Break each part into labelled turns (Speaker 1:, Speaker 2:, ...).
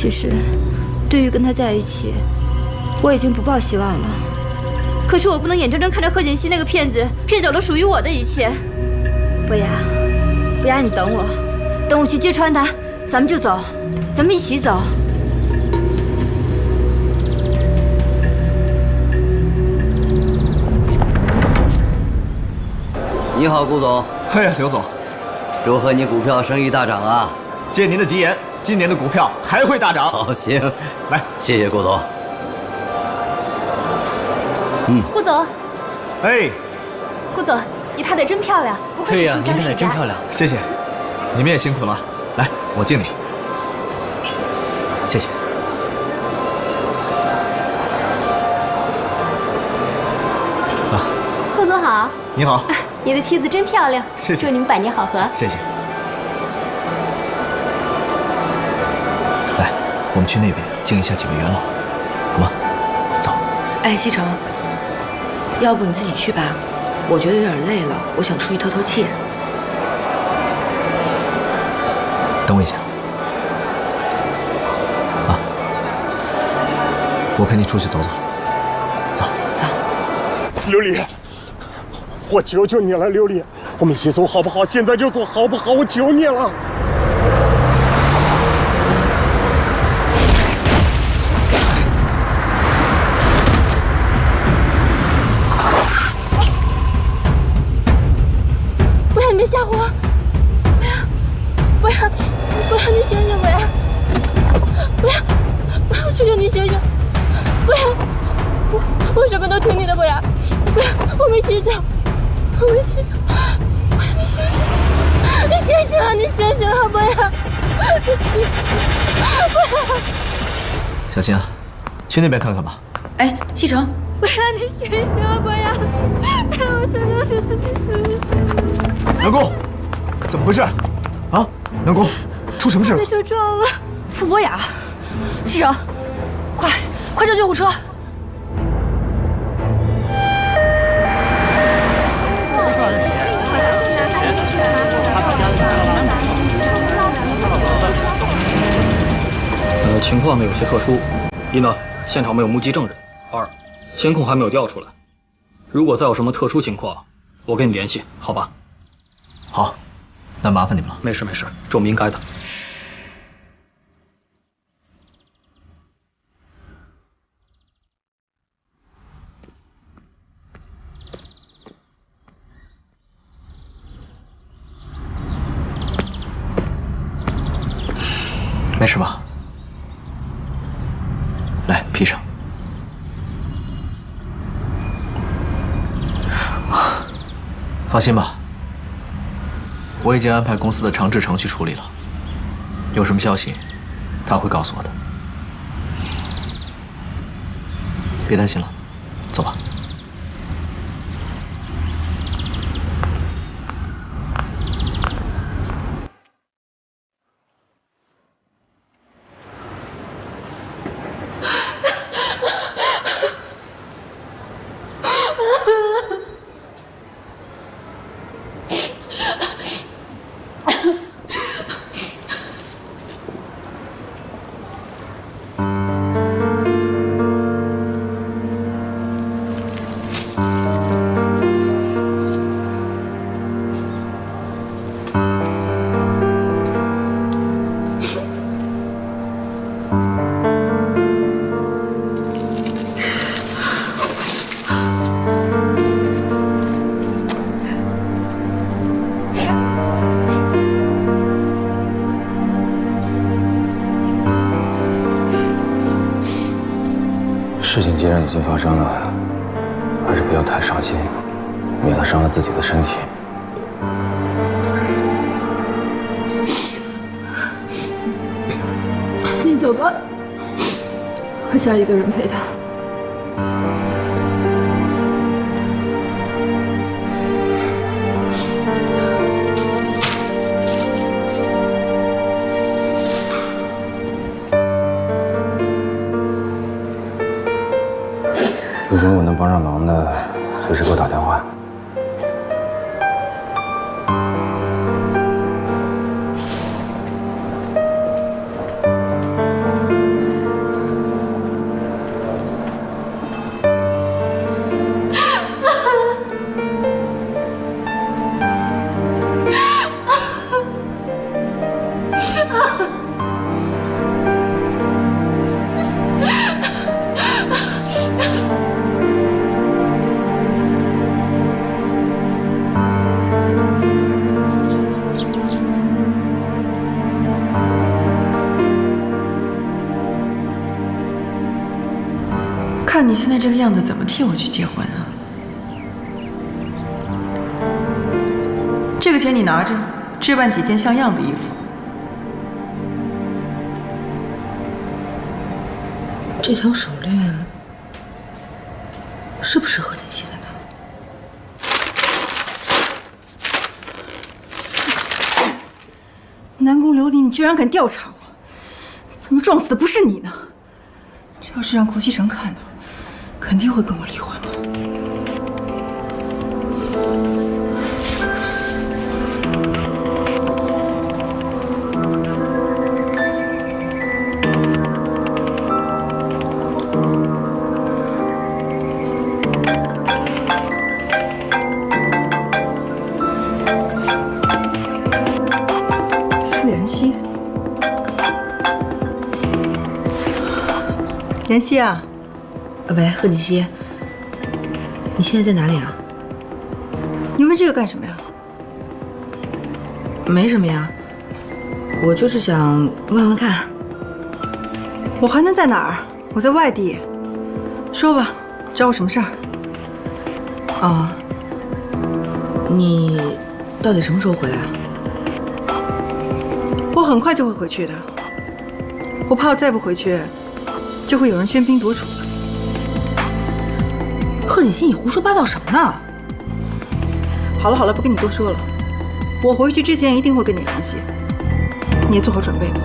Speaker 1: 其实，对于跟他在一起，我已经不抱希望了。可是我不能眼睁睁看着贺锦熙那个骗子骗走了属于我的一切。伯牙，伯牙，你等我，等我去揭穿他，咱们就走，咱们一起走。
Speaker 2: 你好，顾总。
Speaker 3: 嘿，刘总，
Speaker 2: 祝贺你股票生意大涨啊！
Speaker 3: 借您的吉言，今年的股票还会大涨。
Speaker 2: 好，行，
Speaker 3: 来，
Speaker 2: 谢谢顾总。
Speaker 4: 顾总，
Speaker 3: 哎，
Speaker 4: 顾总，你踏得真漂亮，不愧是书香世家。
Speaker 2: 真漂亮。
Speaker 3: 谢谢，你们也辛苦了。来，我敬你。谢谢。啊，
Speaker 1: 贺总好。
Speaker 3: 你好。
Speaker 1: 你的妻子真漂亮，
Speaker 3: 谢谢。
Speaker 1: 祝你们百年好合。
Speaker 3: 谢谢。来，我们去那边敬一下几位元老，好吗？走。
Speaker 4: 哎，西城，要不你自己去吧，我觉得有点累了，我想出去透透气。
Speaker 3: 等我一下。啊，我陪你出去走走。走。
Speaker 4: 走。
Speaker 5: 琉璃。我求求你了，琉璃，我们一起走好不好？现在就走好不好？我求你了。
Speaker 1: 不要，你别吓唬我！不要，不要，你醒醒！不要，不要，不要！我求求你醒醒！不要，我什么都听你的，不要，不要，我们一起走。我们一起走，不要，你醒醒！你醒醒啊！你醒醒啊！不要！不要！
Speaker 3: 小新啊，去那边看看吧。
Speaker 4: 哎，西城，
Speaker 1: 不要！你醒醒啊！不要！不要！我求求你了，你醒醒！
Speaker 3: 南宫，怎么回事？啊，南宫，出什么事了？
Speaker 1: 被车撞了。
Speaker 4: 傅博雅，西城，快叫救护车！
Speaker 6: 情况呢有些特殊，一呢，现场没有目击证人；二，监控还没有调出来。如果再有什么特殊情况，我跟你联系，好吧？
Speaker 3: 好，那麻烦你们了。
Speaker 6: 没事没事，这我们应该的。
Speaker 3: 没事吧？来，披上。放心吧，我已经安排公司的长治程序处理了，有什么消息他会告诉我的。别担心了，走吧。
Speaker 7: 事情既然已经发生了，还是不要太伤心，免得伤了自己的身体。
Speaker 1: 你走吧，我想一个人陪他。
Speaker 7: 有什么我能帮上忙的，随时给我打电话。
Speaker 8: 看你现在这个样子，怎么替我去结婚啊？这个钱你拿着，置办几件像样的衣服。
Speaker 4: 这条手链是不是贺锦熙的呢？
Speaker 8: 南宫琉璃，你居然敢调查我！怎么撞死的不是你呢？这要是让顾西城看到，肯定会跟我离婚的。苏妍希，妍希啊！
Speaker 4: 喂，贺锦熙，你现在在哪里啊？
Speaker 8: 你问这个干什么呀？
Speaker 4: 没什么呀，我就是想问问看。
Speaker 8: 我还能在哪儿？我在外地。说吧，找我什么事儿？
Speaker 4: 哦，你到底什么时候回来啊？
Speaker 8: 我很快就会回去的。我怕我再不回去，就会有人喧宾夺主了。
Speaker 4: 贺锦熙，你胡说八道什么呢？
Speaker 8: 好了好了，不跟你多说了。我回去之前一定会跟你联系，你也做好准备吧。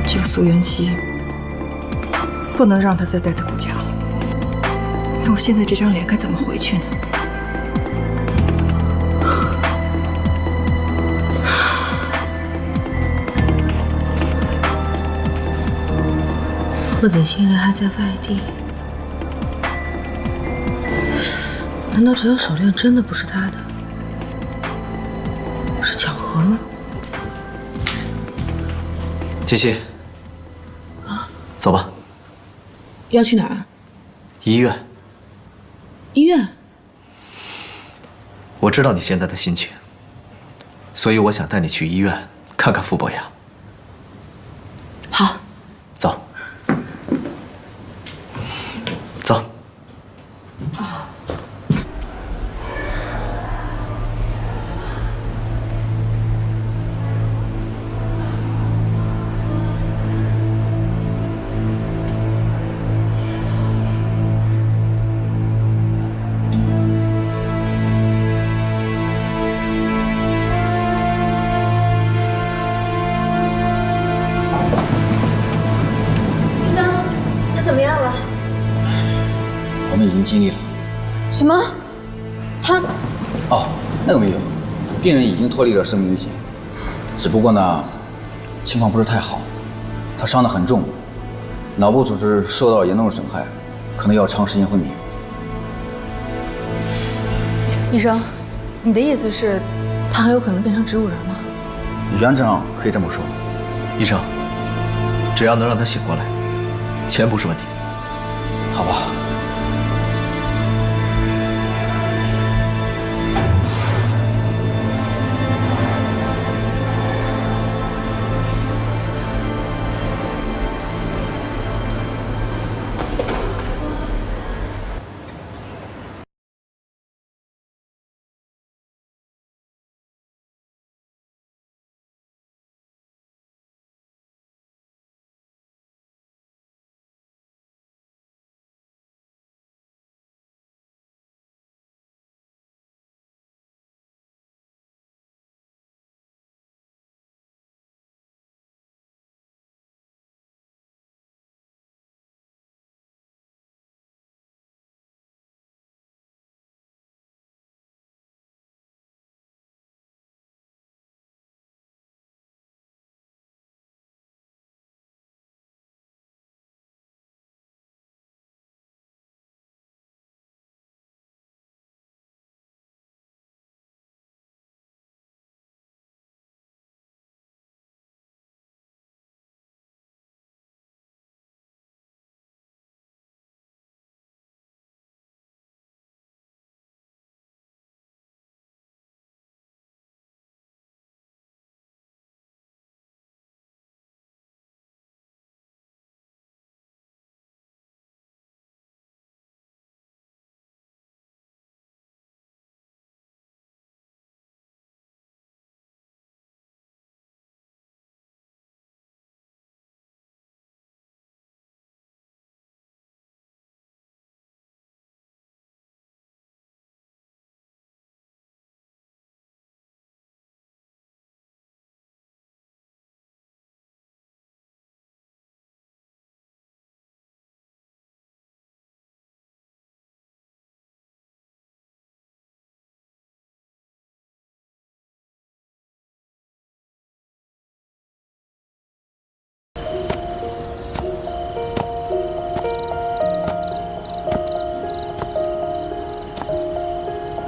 Speaker 8: 这个苏元熙，不能让他再待在顾家了。那我现在这张脸该怎么回去呢？
Speaker 4: 贺锦熙人还在外地，难道这条手链真的不是他的？是巧合吗？
Speaker 3: 锦熙，走吧，
Speaker 4: 要去哪儿啊？
Speaker 3: 医院。
Speaker 4: 医院？
Speaker 3: 我知道你现在的心情，所以我想带你去医院看看傅博雅。
Speaker 4: 好，
Speaker 3: 走，走。
Speaker 1: 医生，他怎么样了？
Speaker 7: 我们已经尽力了。
Speaker 1: 什么？他
Speaker 7: 哦，那个没有，病人已经脱离了生命危险，只不过呢，情况不是太好，他伤得很重，脑部组织受到了严重的损害，可能要长时间昏迷。
Speaker 1: 医生，你的意思是，他很有可能变成植物人吗？
Speaker 7: 原则上可以这么说。
Speaker 3: 医生，只要能让他醒过来，钱不是问题。
Speaker 7: 好吧。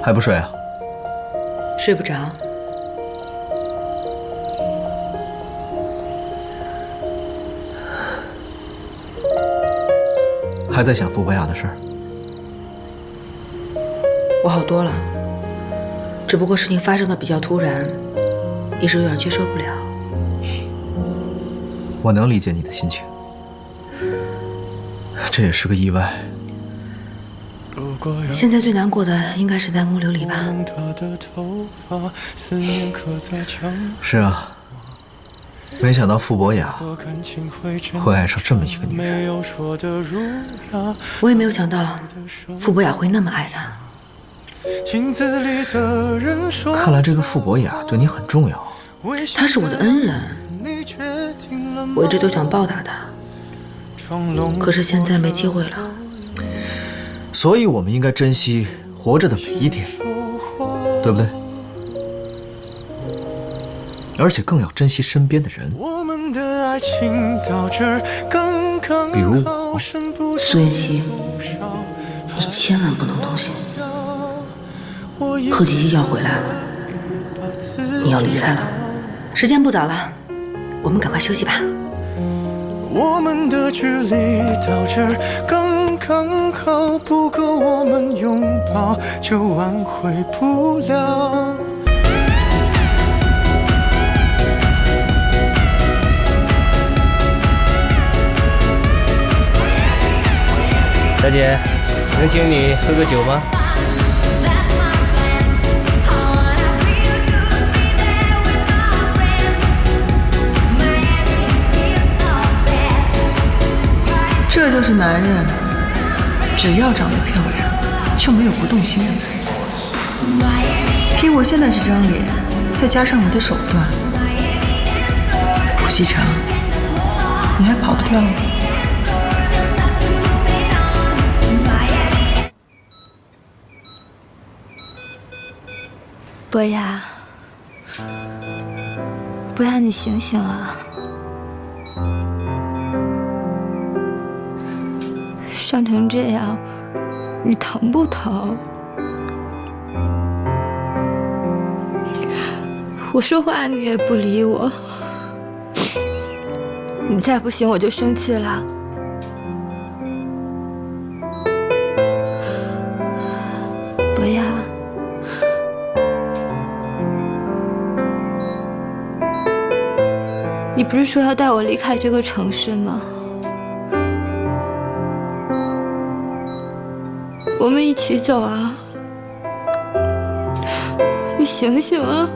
Speaker 3: 还不睡啊？
Speaker 4: 睡不着。
Speaker 3: 还在想傅博雅的事儿？
Speaker 4: 我好多了，只不过事情发生的比较突然，一时有点接受不了。
Speaker 3: 我能理解你的心情，这也是个意外。
Speaker 4: 现在最难过的应该是南宫琉璃吧？
Speaker 3: 是啊，没想到傅博雅会爱上这么一个女人。
Speaker 4: 我也没有想到傅博雅会那么爱他。
Speaker 3: 看来这个傅博雅对你很重要。
Speaker 4: 他是我的恩人，我一直都想报答他，可是现在没机会了。
Speaker 3: 所以我们应该珍惜活着的每一天，对不对？而且更要珍惜身边的人，比如我。
Speaker 4: 苏妍希，你千万不能动心。贺吉吉要回来了，你要离开了，时间不早了，我们赶快休息吧。
Speaker 9: 我们的距离到这儿刚刚好，不够我们拥抱就挽回不了。
Speaker 10: 小姐，能请你喝个酒吗？
Speaker 8: 这就是男人，只要长得漂亮，就没有不动心的男人。凭我现在这张脸，再加上我的手段，不西城，你还跑得掉吗？
Speaker 1: 博雅，博雅，你醒醒啊！伤成这样，你疼不疼？我说话你也不理我，你再不行我就生气了。博雅，你不是说要带我离开这个城市吗？我们一起走啊！你醒醒啊！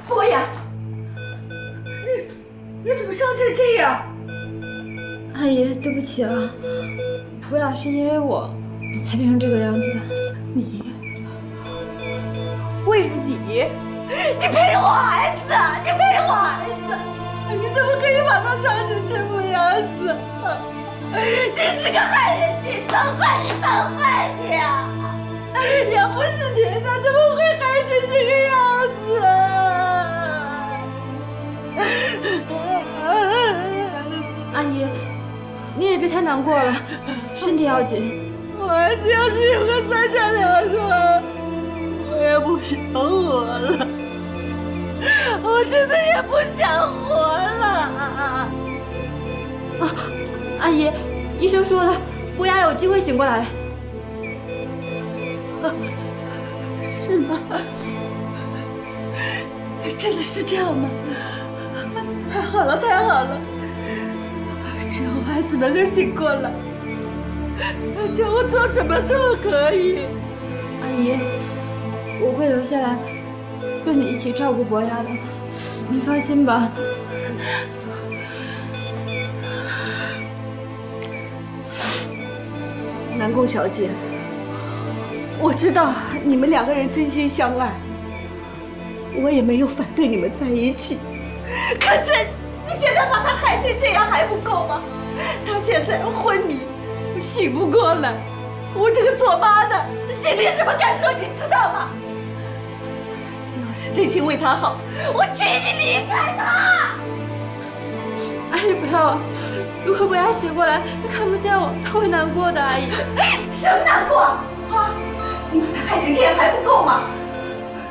Speaker 8: 博雅，你怎么伤成这样？
Speaker 1: 阿姨，对不起啊，博雅是因为我才变成这个样子的。
Speaker 8: 你为了你陪我孩子，你陪我孩子，你怎么可以把他伤成这副样子？你是个害人精，都怪你，都怪你啊！要不是你，他怎么会害成这个样子啊？
Speaker 1: 阿姨，你也别太难过了，身体要紧。
Speaker 8: 我儿子要是有个3长2短，我也不想活了，我真的也不想活了。
Speaker 1: 啊，阿姨，医生说了，博雅有机会醒过来。
Speaker 8: 是吗？真的是这样吗？太好了，太好了！只要我孩子能够醒过来，叫我做什么都可以。
Speaker 1: 阿姨，我会留下来跟你一起照顾博雅的，你放心吧。
Speaker 8: 南宫小姐，我知道你们2个人真心相爱，我也没有反对你们在一起。可是你现在把他害成这样还不够吗？他现在昏迷，醒不过来，我这个做妈的心里什么感受你知道吗？你要是真心为他好，我请你离开他。
Speaker 1: 阿姨不要，如果不让他醒过来，他看不见我，他会难过的。阿姨，
Speaker 8: 什么难过啊？你把他害成这样还不够吗？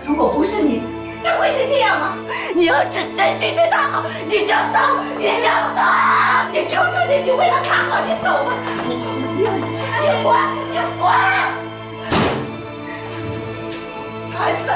Speaker 8: 如果不是你，他会成这样吗？你要是真心对他好，你就走，你就走！你求求你，你为了他好，你走吧！你滚，你滚！孩子。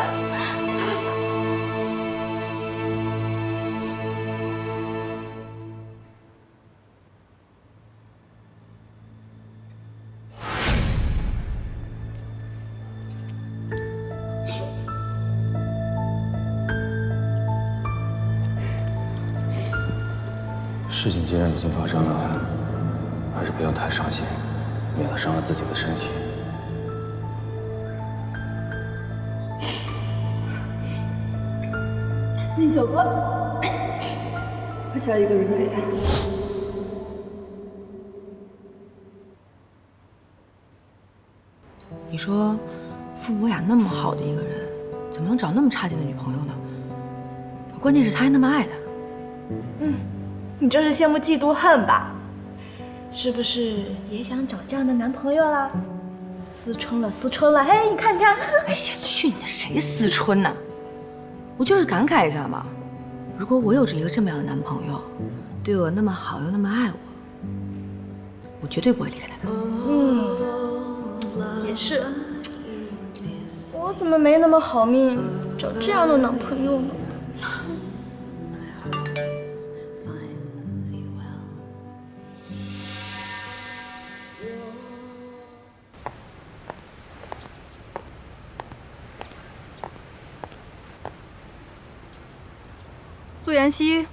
Speaker 7: 事情既然已经发生了，还是不要太伤心，免得伤了自己的身体。
Speaker 1: 你走吧，我想一个人陪他。
Speaker 4: 你说，父母俩那么好的一个人，怎么能找那么差劲的女朋友呢？关键是他还那么爱他。
Speaker 1: 你这是羡慕嫉妒恨吧？是不是也想找这样的男朋友啦？思春了，思春了，嘿，你看看。
Speaker 4: 哎呀，去你的，谁思春呢？我就是感慨一下嘛。如果我有着一个这么样的男朋友，对我那么好又那么爱我，我绝对不会离开他的。
Speaker 1: 也是。我怎么没那么好命，找这样的男朋友呢？
Speaker 11: 苏妍希，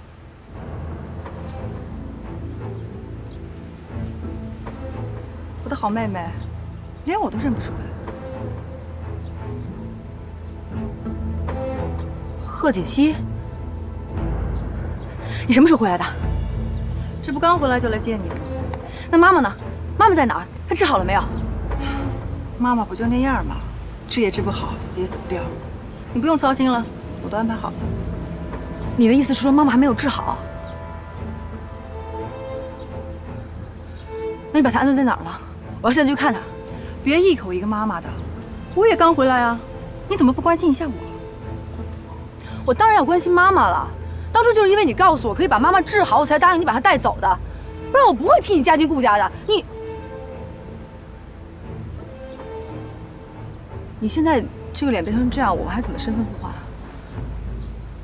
Speaker 11: 我的好妹妹，连我都认不出来。
Speaker 4: 贺锦熙，你什么时候回来的？
Speaker 11: 这不刚回来就来见你吗？
Speaker 4: 那妈妈呢？妈妈在哪儿？她治好了没有？
Speaker 11: 妈妈不就那样吗？治也治不好，死也死不掉。你不用操心了，我都安排好了。
Speaker 4: 你的意思是说妈妈还没有治好？那你把她安顿在哪儿了？我要现在就去看她。
Speaker 11: 别一口一个妈妈的，我也刚回来啊，你怎么不关心一下我？
Speaker 4: 我当然要关心妈妈了。当初就是因为你告诉我可以把妈妈治好，我才答应你把她带走的，不然我不会替你家进顾家的。你现在这个脸变成这样，我还怎么身份互换啊？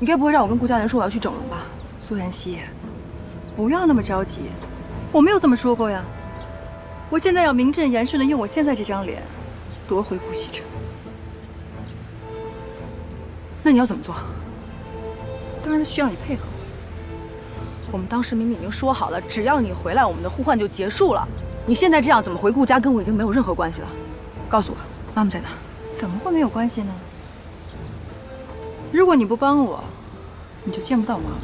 Speaker 4: 你该不会让我跟顾家人说我要去整容吧？
Speaker 11: 苏妍希，不要那么着急，我没有这么说过呀。我现在要名正言顺的用我现在这张脸夺回顾西城。
Speaker 4: 那你要怎么做？
Speaker 11: 当然需要你配合我。
Speaker 4: 我们当时明明已经说好了，只要你回来，我们的互换就结束了。你现在这样怎么回顾家，跟我已经没有任何关系了。告诉我，妈妈在哪儿？
Speaker 11: 怎么会没有关系呢？如果你不帮我，你就见不到妈妈。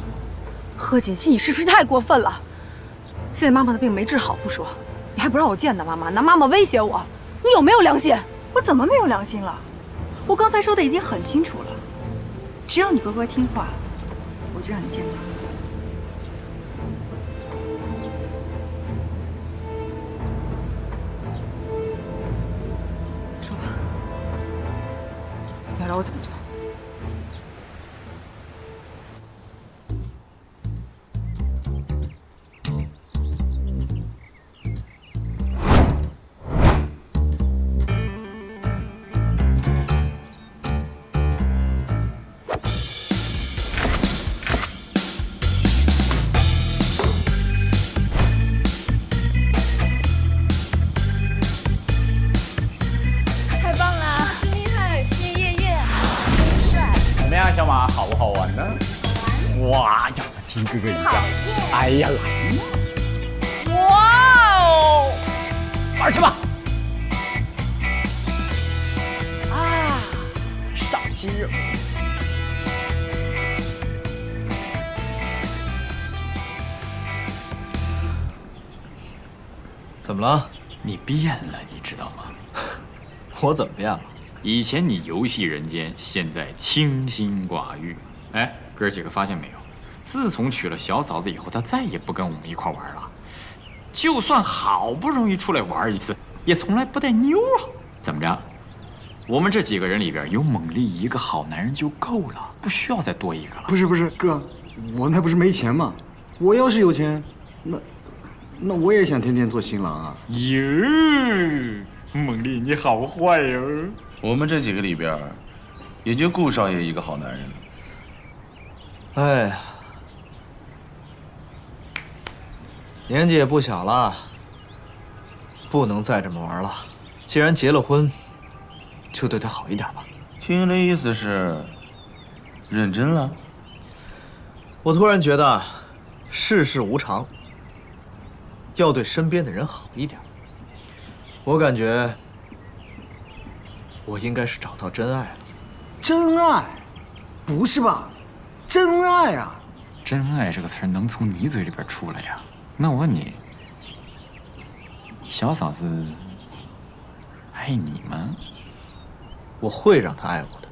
Speaker 4: 贺锦熙，你是不是太过分了？现在妈妈的病没治好不说，你还不让我见她妈妈，拿妈妈威胁我，你有没有良心？
Speaker 11: 我怎么没有良心了？我刚才说的已经很清楚了，只要你乖乖听话，我就让你见妈妈。
Speaker 4: 说吧，你要让我怎么做？
Speaker 12: 小马好不好玩呢？哇呀，亲哥哥一下，哎呀来！哇哦，玩去吧！啊，赏心悦目。
Speaker 3: 么？
Speaker 12: 你变了，你知道吗？
Speaker 3: 我怎么变了？
Speaker 12: 以前你游戏人间，现在清心寡欲。哎，哥几个发现没有？自从娶了小嫂子以后，他再也不跟我们一块玩了。就算好不容易出来玩一次，也从来不带妞啊。怎么着？我们这几个人里边有猛力一个好男人就够了，不需要再多一个了。
Speaker 13: 不是哥，我那不是没钱吗？我要是有钱，那我也想天天做新郎啊。
Speaker 12: 哟，猛力你好坏哟！
Speaker 14: 我们这几个里边，也就顾少爷一个好男人了。
Speaker 3: 哎呀，年纪也不小了，不能再这么玩了。既然结了婚，就对他好一点吧。
Speaker 14: 听的意思是认真了？
Speaker 3: 我突然觉得世事无常，要对身边的人好一点。我感觉我应该是找到真爱了。
Speaker 13: 真爱？不是吧？真爱啊！
Speaker 12: 真爱这个词儿能从你嘴里边出来呀？那我问你，小嫂子爱你吗？
Speaker 3: 我会让她爱我的。